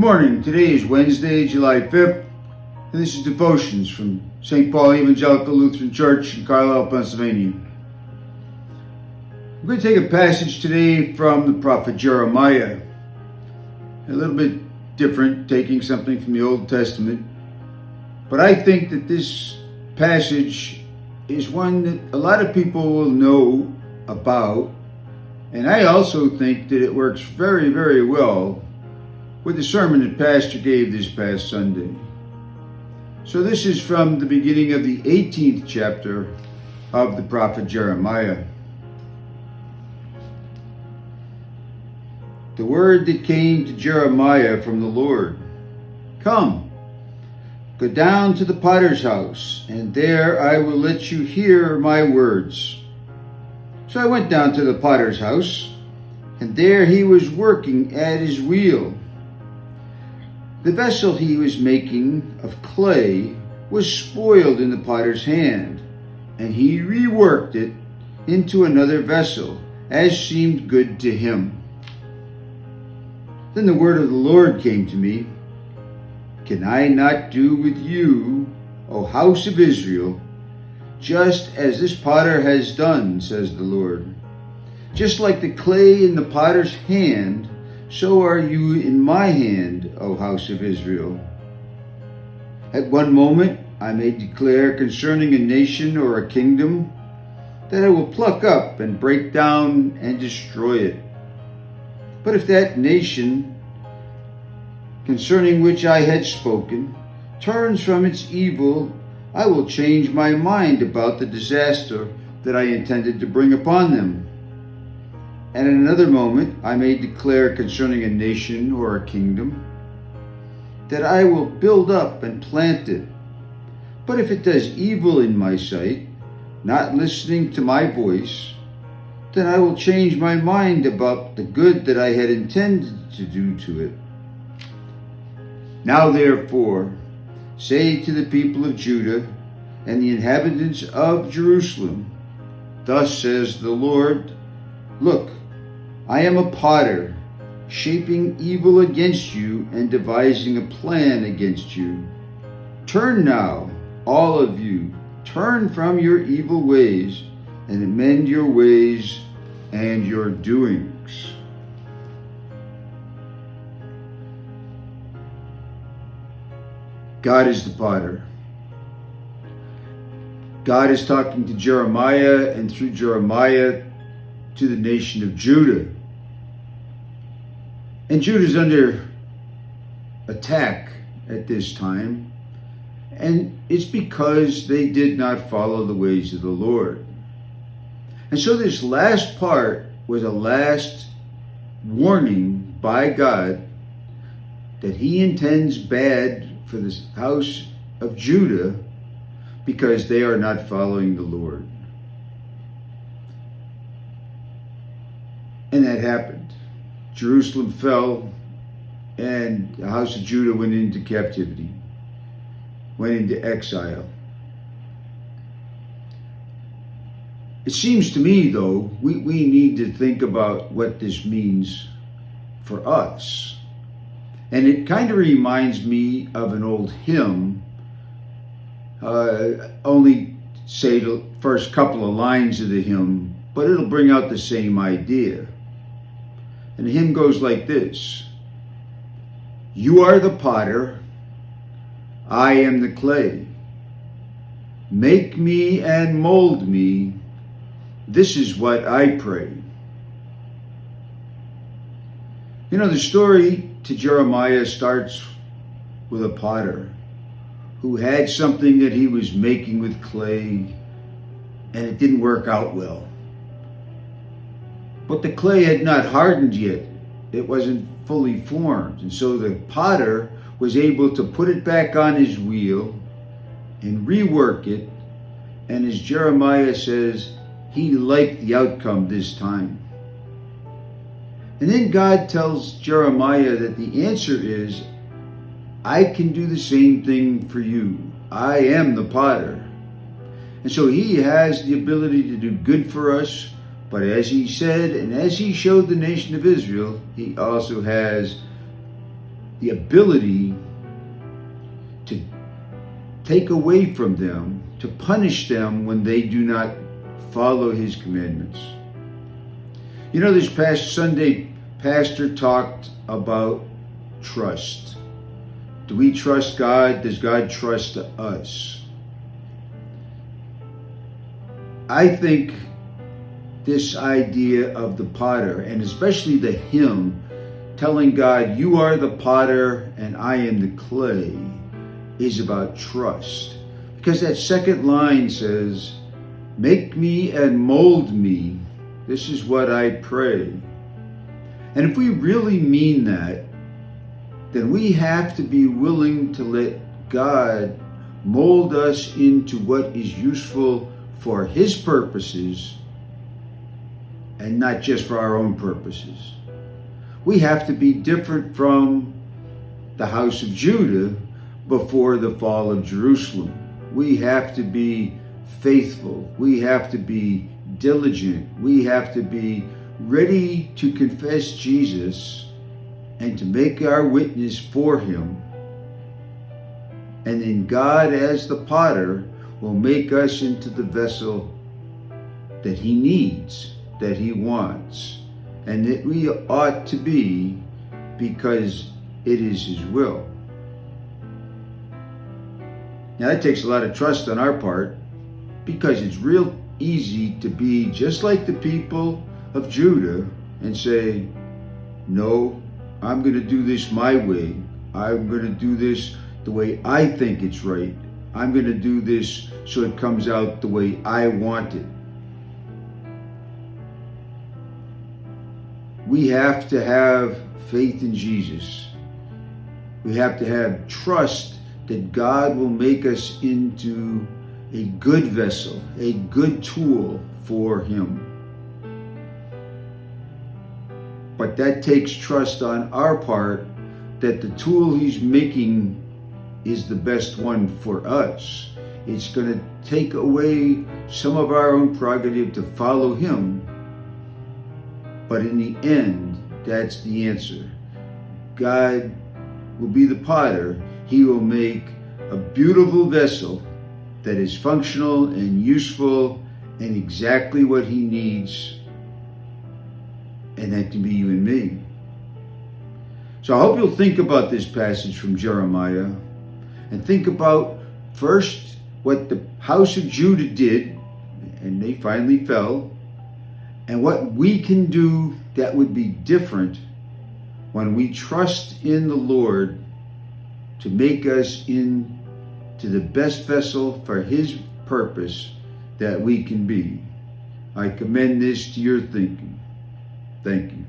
Good morning. Today is Wednesday, July 5th, and this is Devotions from St. Paul Evangelical Lutheran Church in Carlisle, Pennsylvania. I'm going to take a passage today from the prophet Jeremiah. A little bit different, taking something from the Old Testament. But I think that this passage is one that a lot of people will know about. And I also think that it works very, very well with the sermon that Pastor gave this past Sunday. So this is from the beginning of the 18th chapter of the prophet Jeremiah. The word that came to Jeremiah from the Lord: "Come, go down to the potter's house, and there I will let you hear my words." So I went down to the potter's house, and there he was working at his wheel. The vessel he was making of clay was spoiled in the potter's hand, and he reworked it into another vessel, as seemed good to him. Then the word of the Lord came to me: "Can I not do with you, O house of Israel, just as this potter has done, says the Lord? Just like the clay in the potter's hand, so are you in my hand, O house of Israel. At one moment I may declare concerning a nation or a kingdom that I will pluck up and break down and destroy it. But if that nation concerning which I had spoken turns from its evil, I will change my mind about the disaster that I intended to bring upon them. And in another moment I may declare concerning a nation or a kingdom that I will build up and plant it. But if it does evil in my sight, not listening to my voice, then I will change my mind about the good that I had intended to do to it. Now therefore, say to the people of Judah and the inhabitants of Jerusalem, thus says the Lord, look, I am a potter, shaping evil against you and devising a plan against you. Turn now, all of you, turn from your evil ways and amend your ways and your doings." God is the potter. God is talking to Jeremiah, and through Jeremiah to the nation of Judah. And Judah is under attack at this time, and it's because they did not follow the ways of the Lord. And so this last part was a last warning by God that he intends bad for this house of Judah because they are not following the Lord. And that happened. Jerusalem fell, and the house of Judah went into captivity, went into exile. It seems to me, though, we need to think about what this means for us. And it kind of reminds me of an old hymn. Only say the first couple of lines of the hymn, but it'll bring out the same idea. And the hymn goes like this: "You are the potter, I am the clay. Make me and mold me, this is what I pray." You know, the story to Jeremiah starts with a potter who had something that he was making with clay, and it didn't work out well. But the clay had not hardened yet. It wasn't fully formed. And so the potter was able to put it back on his wheel and rework it. And as Jeremiah says, he liked the outcome this time. And then God tells Jeremiah that the answer is, I can do the same thing for you. I am the potter. And so he has the ability to do good for us. But as he said, and as he showed the nation of Israel, he also has the ability to take away from them, to punish them when they do not follow his commandments. You know, this past Sunday, Pastor talked about trust. Do we trust God? Does God trust us? I think this idea of the potter, and especially the hymn telling God, you are the potter and I am the clay, is about trust. Because that second line says, make me and mold me. This is what I pray. And if we really mean that, then we have to be willing to let God mold us into what is useful for his purposes and not just for our own purposes. We have to be different from the house of Judah before the fall of Jerusalem. We have to be faithful. We have to be diligent. We have to be ready to confess Jesus and to make our witness for him. And then God, as the potter, will make us into the vessel that he needs, that he wants, and that we ought to be, because it is his will. Now that takes a lot of trust on our part, because it's real easy to be just like the people of Judah and say, no, I'm going to do this my way. I'm going to do this the way I think it's right. I'm going to do this so it comes out the way I want it. We have to have faith in Jesus. We have to have trust that God will make us into a good vessel, a good tool for him. But that takes trust on our part that the tool he's making is the best one for us. It's going to take away some of our own prerogative to follow him. But in the end, that's the answer. God will be the potter. He will make a beautiful vessel that is functional and useful and exactly what he needs. And that can be you and me. So I hope you'll think about this passage from Jeremiah and think about first what the house of Judah did, and they finally fell, and what we can do that would be different when we trust in the Lord to make us into the best vessel for his purpose that we can be. I commend this to your thinking. Thank you.